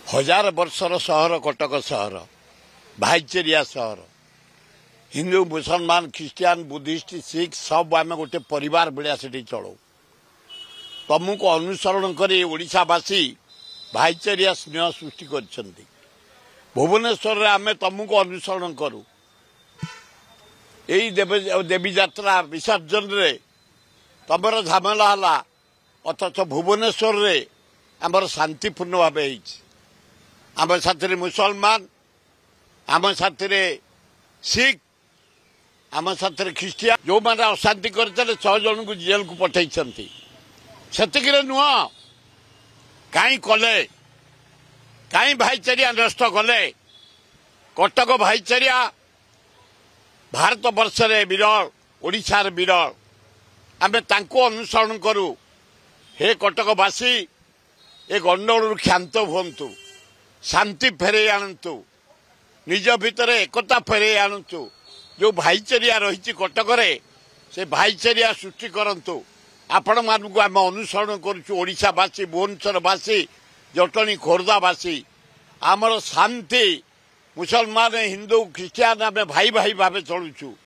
हजार वर्षर सहर कटक सहर भाईचेरिया सहर हिंदू मुसलमान ख्रिस्टियान बुद्धिस्ट सिख सब आम गोटे परिवार भाया से चलू तुमको अनुसरण कर ओडावासी भाईचेरिया स्नेह सृष्टि कर भुवनेश्वर आम तुमको अनुसरण करूँ यही देवी यात्रा विसर्जन रे तमर झमेला है अथच भुवनेश्वर रे आमर शांतिपूर्ण भाव आम साथी मुसलमान आम साथी सिख आम साथी ख्रिस्टियान जो मैंने अशांति करते 6 जन को जेल को पठे से नुह कहीं कले कहीं भाईचारिया नष्ट कले कटक भाईचारिया भारत वर्ष विरल ओडिशार विरल आमे तांको अनुसरण करूँ हे कटकवासी ए गंडगोल क्षांत हुंतु शांति फेरे आणतु निज भितर एकता फेरे आणतु जो भाईचारिया रही कटक से भाईचारिया सृष्टि करंतु आपण मानक आम अनुसरण करुचु ओडिशावासी भुवनेश्वरवासी जटणी खोर्धावासी आमर शांति मुसलमान हिंदू ख्रिस्टियान आम भाई भाई भाव चलुचु।